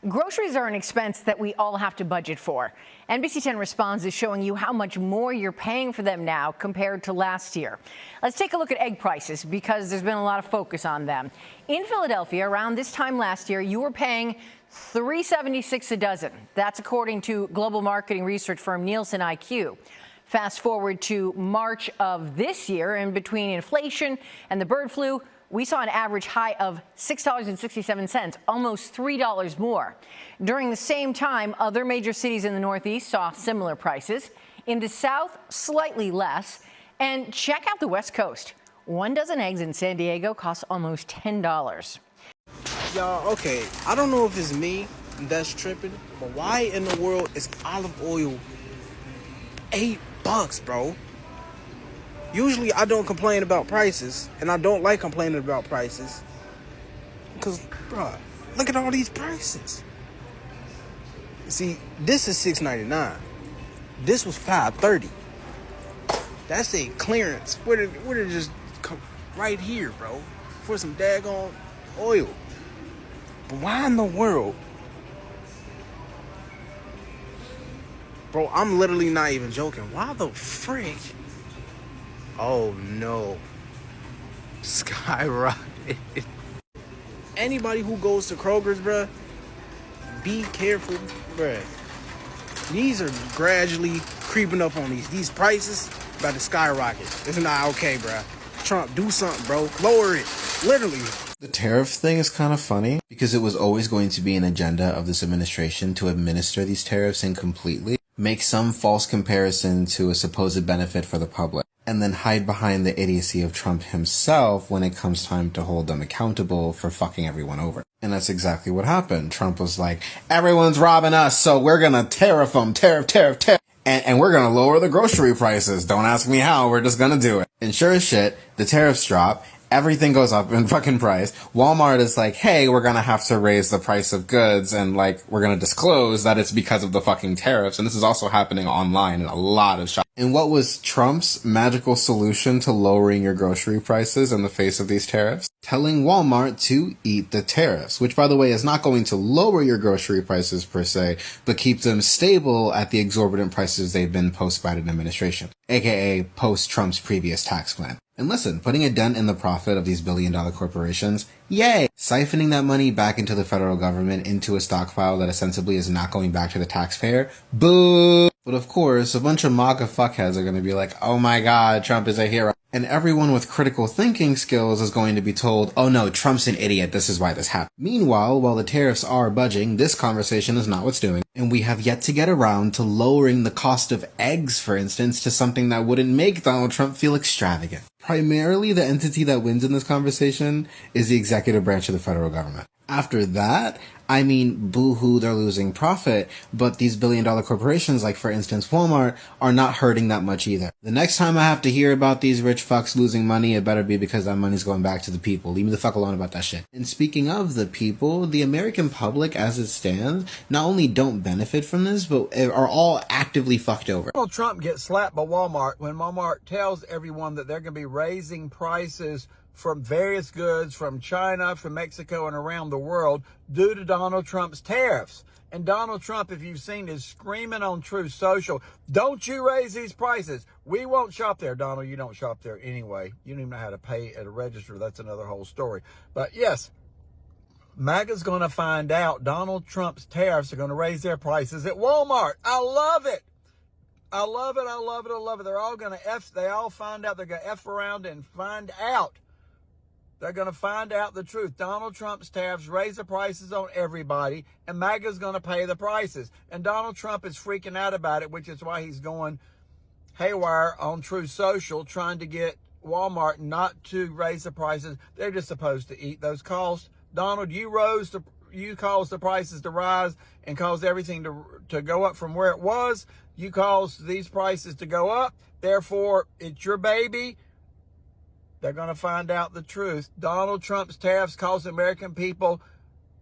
Groceries are an expense that we all have to budget for. NBC 10 Responds is showing you how much more you're paying for them now compared to last year. Let's take a look at egg prices because there's been a lot of focus on them. In Philadelphia, around this time last year, you were paying $3.76 a dozen. That's according to global marketing research firm Nielsen IQ. Fast forward to March of this year, and between inflation and the bird flu, we saw an average high of $6.67, almost $3 more. During the same time, other major cities in the Northeast saw similar prices. In the South, slightly less. And check out the West Coast. 1 dozen eggs in San Diego costs almost $10. Y'all, okay, I don't know if it's me that's tripping, but why in the world is olive oil $8, bro? Usually I don't complain about prices, and I don't like complaining about prices. Because, bruh, look at all these prices. See, this is $6.99. This was $5.30. That's a clearance. Where did it just come right here, bro? For some daggone oil. But why in the world? Bro, I'm literally not even joking. Why the frick? Oh no. Skyrocket. Anybody who goes to Kroger's, bruh, be careful, bruh. These are gradually creeping up on these prices about to skyrocket. It's not okay, bruh. Trump, do something, bro. Lower it. Literally. The tariff thing is kind of funny because it was always going to be an agenda of this administration to administer these tariffs incompletely, make some false comparison to a supposed benefit for the public, and then hide behind the idiocy of Trump himself when it comes time to hold them accountable for fucking everyone over. And that's exactly what happened. Trump was like, everyone's robbing us, so we're gonna tariff them, tariff. And we're gonna lower the grocery prices. Don't ask me how, we're just gonna do it. And sure as shit, the tariffs drop. Everything goes up in fucking price. Walmart is like, hey, we're gonna have to raise the price of goods, and like, we're gonna disclose that it's because of the fucking tariffs. And this is also happening online in a lot of shops. And what was Trump's magical solution to lowering your grocery prices in the face of these tariffs? Telling Walmart to eat the tariffs, which by the way is not going to lower your grocery prices per se, but keep them stable at the exorbitant prices they've been post-Biden administration, aka post-Trump's previous tax plan. And listen, putting a dent in the profit of these billion-dollar corporations, yay! Siphoning that money back into the federal government into a stockpile that ostensibly is not going back to the taxpayer, boo! But of course, a bunch of MAGA fuckheads are going to be like, oh my god, Trump is a hero. And everyone with critical thinking skills is going to be told, oh no, Trump's an idiot, this is why this happened. Meanwhile, while the tariffs are budging, this conversation is not what's doing. And we have yet to get around to lowering the cost of eggs, for instance, to something that wouldn't make Donald Trump feel extravagant. Primarily, the entity that wins in this conversation is the executive branch of the federal government. After that, I mean, boo-hoo, they're losing profit, but these billion-dollar corporations, like for instance Walmart, are not hurting that much either. The next time I have to hear about these rich fucks losing money, it better be because that money's going back to the people. Leave me the fuck alone about that shit. And speaking of the people, the American public as it stands, not only don't benefit from this, but are all actively fucked over. Donald Trump gets slapped by Walmart when Walmart tells everyone that they're going to be raising prices from various goods from China, from Mexico, and around the world due to Donald Trump's tariffs. And Donald Trump, if you've seen, is screaming on Truth Social, don't you raise these prices. We won't shop there. Donald, you don't shop there anyway. You don't even know how to pay at a register. That's another whole story. But yes, MAGA's going to find out Donald Trump's tariffs are going to raise their prices at Walmart. I love it. I love it. I love it. I love it. They're all going to they all find out. They're going to F around and find out. They're going to find out the truth. Donald Trump's tariffs raise the prices on everybody, and MAGA's going to pay the prices. And Donald Trump is freaking out about it, which is why he's going haywire on Truth Social, trying to get Walmart not to raise the prices. They're just supposed to eat those costs. Donald, you caused the prices to rise and caused everything to go up from where it was. You caused these prices to go up. Therefore, it's your baby. They're going to find out the truth. Donald Trump's tariffs cost American people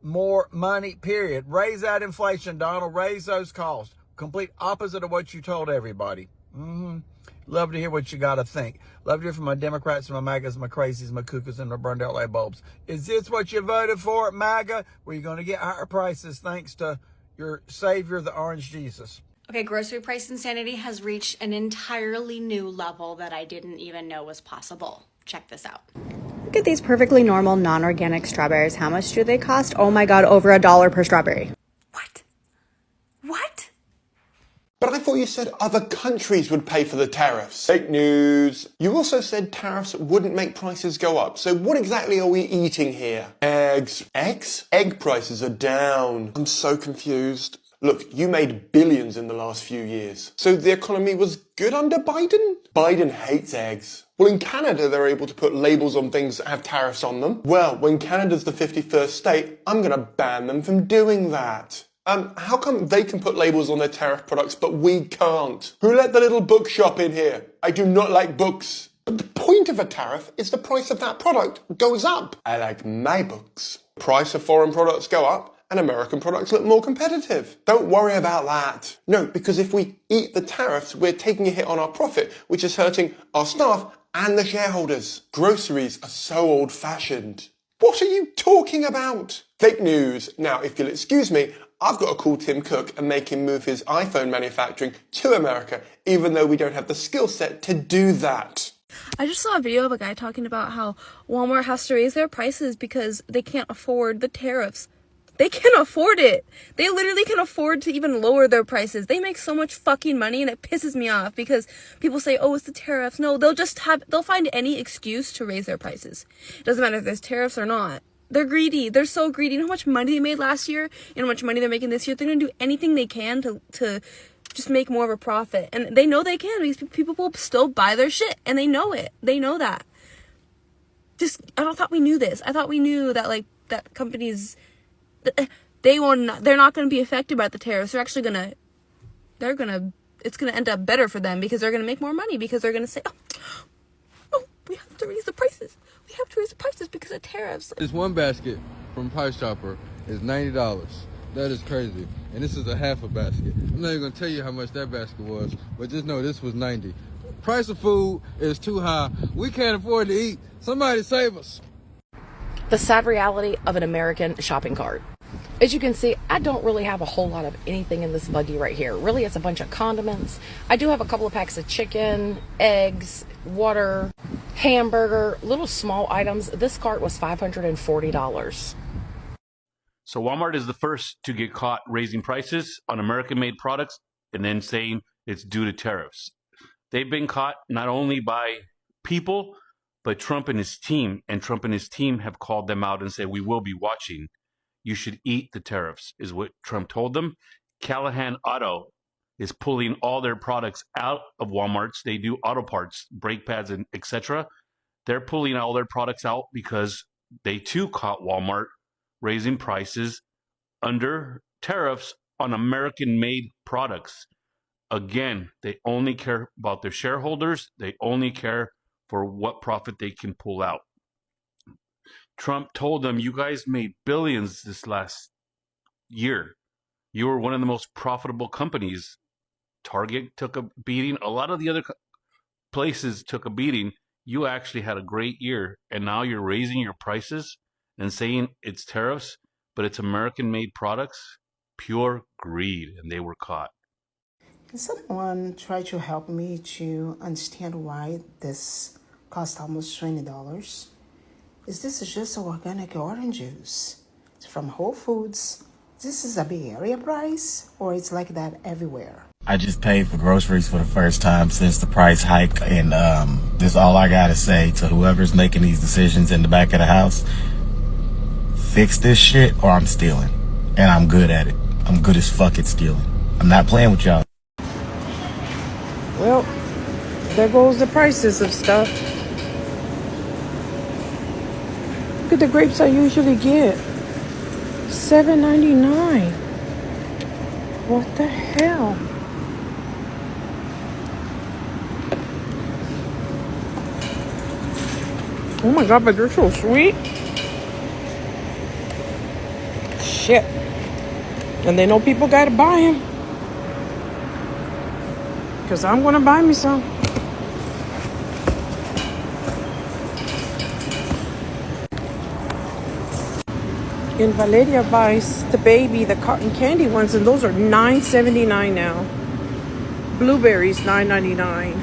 more money, period. Raise that inflation, Donald. Raise those costs. Complete opposite of what you told everybody. Love to hear what you got to think. Love to hear from my Democrats, my MAGAs, my crazies, my cuckoos, and my burned out light bulbs. Is this what you voted for, MAGA? Were you going to get higher prices thanks to your savior, the Orange Jesus? Okay, grocery price insanity has reached an entirely new level that I didn't even know was possible. Check this out. Look at these perfectly normal, non-organic strawberries. How much do they cost? Oh my God, over $1 per strawberry. What? What? But I thought you said other countries would pay for the tariffs. Fake news. You also said tariffs wouldn't make prices go up. So what exactly are we eating here? Eggs. Eggs? Egg prices are down. I'm so confused. Look, you made billions in the last few years. So the economy was good under Biden? Biden hates eggs. Well, in Canada, they're able to put labels on things that have tariffs on them. Well, when Canada's the 51st state, I'm gonna ban them from doing that. How come they can put labels on their tariff products, but we can't? Who let the little bookshop in here? I do not like books. But the point of a tariff is the price of that product goes up. I like my books. Price of foreign products go up, and American products look more competitive. Don't worry about that. No, because if we eat the tariffs, we're taking a hit on our profit, which is hurting our staff and the shareholders. Groceries are so old-fashioned. What are you talking about? Fake news. Now, if you'll excuse me, I've got to call Tim Cook and make him move his iPhone manufacturing to America, even though we don't have the skill set to do that. I just saw a video of a guy talking about how Walmart has to raise their prices because they can't afford the tariffs. They can't afford it. They literally can afford to even lower their prices. They make so much fucking money, and it pisses me off because people say, oh, it's the tariffs. No, they'll find any excuse to raise their prices. It doesn't matter if there's tariffs or not. They're greedy. They're so greedy. You know how much money they made last year and how much money they're making this year? They're going to do anything they can to just make more of a profit. And they know they can because people will still buy their shit, and they know it. They know that. I thought we knew this. I thought we knew that, like, that companies, they're not going to be affected by the tariffs. It's going to end up better for them because they're going to make more money because they're going to say, oh, we have to raise the prices. We have to raise the prices because of tariffs. This one basket from Price Chopper is $90. That is crazy. And this is a half a basket. I'm not even going to tell you how much that basket was, but just know this was $90. Price of food is too high. We can't afford to eat. Somebody save us. The sad reality of an American shopping cart. As you can see, I don't really have a whole lot of anything in this buggy right here. Really, it's a bunch of condiments. I do have a couple of packs of chicken, eggs, water, hamburger, little small items. This cart was $540. So Walmart is the first to get caught raising prices on American-made products and then saying it's due to tariffs. They've been caught not only by people, but Trump and his team. And Trump and his team have called them out and said, we will be watching. You should eat the tariffs, is what Trump told them. Callahan Auto is pulling all their products out of Walmart's. They do auto parts, brake pads, and etc. They're pulling all their products out because they too caught Walmart raising prices under tariffs on American-made products. Again, they only care about their shareholders. They only care for what profit they can pull out. Trump told them, you guys made billions this last year. You were one of the most profitable companies. Target took a beating. A lot of the other places took a beating. You actually had a great year, and now you're raising your prices and saying it's tariffs, but it's American-made products. Pure greed, and they were caught. Can someone try to help me to understand why this cost almost $20? Is this just organic orange juice? It's from Whole Foods. This is a Bay Area price, or it's like that everywhere? I just paid for groceries for the first time since the price hike, and this is all I gotta say to whoever's making these decisions in the back of the house. Fix this shit or I'm stealing. And I'm good at it. I'm good as fuck at stealing. I'm not playing with y'all. Well, there goes the prices of stuff. Look at the grapes I usually get. $7.99. What the hell? Oh my god, but they're so sweet. Shit. And they know people gotta buy them. Because I'm gonna buy me some. And Valeria buys the baby, the cotton candy ones, and those are $9.79 now. Blueberries, $9.99.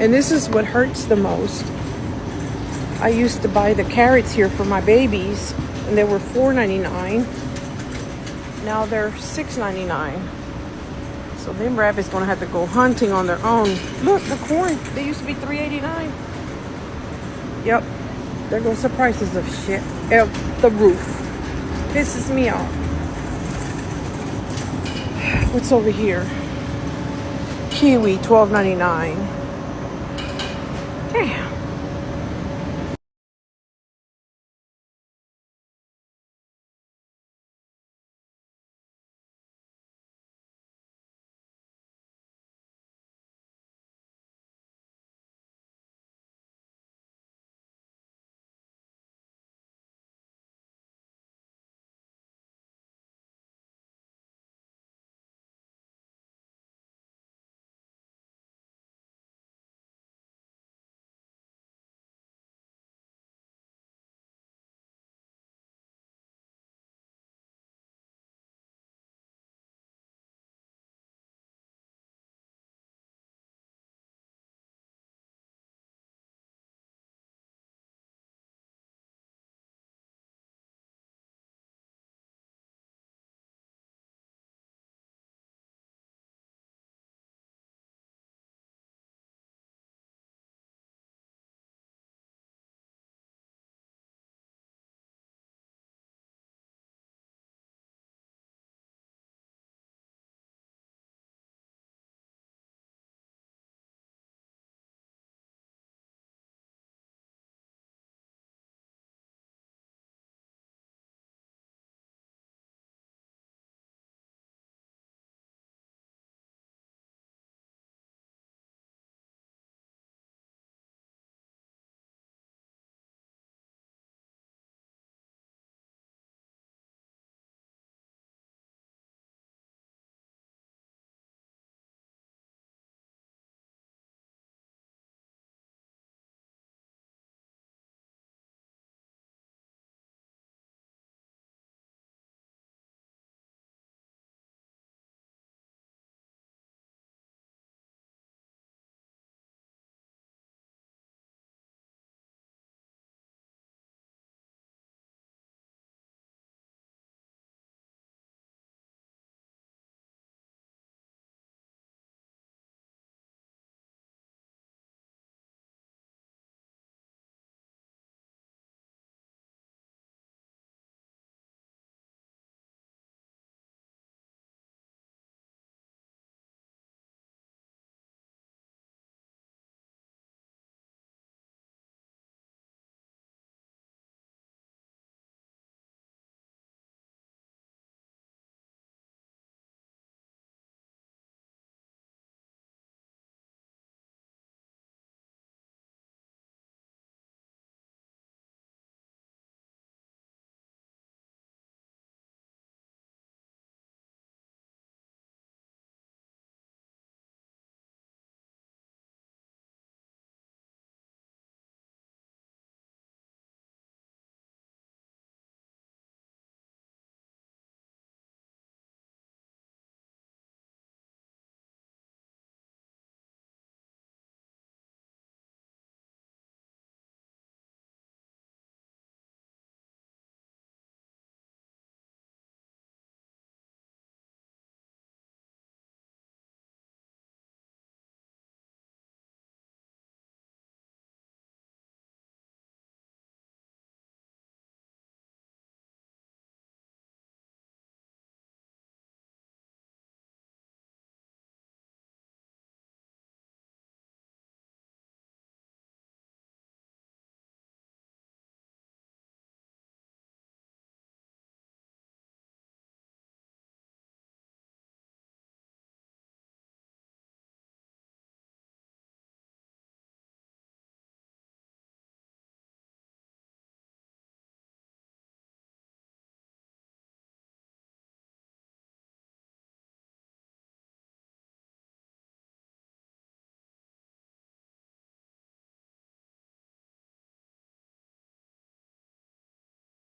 And this is what hurts the most. I used to buy the carrots here for my babies, and they were $4.99. Now they're $6.99. So them rabbits gonna have to go hunting on their own. Look, the corn, they used to be $3.89. Yep, there goes the prices of shit. The roof pisses me off. What's over here? Kiwi, $12.99. Damn.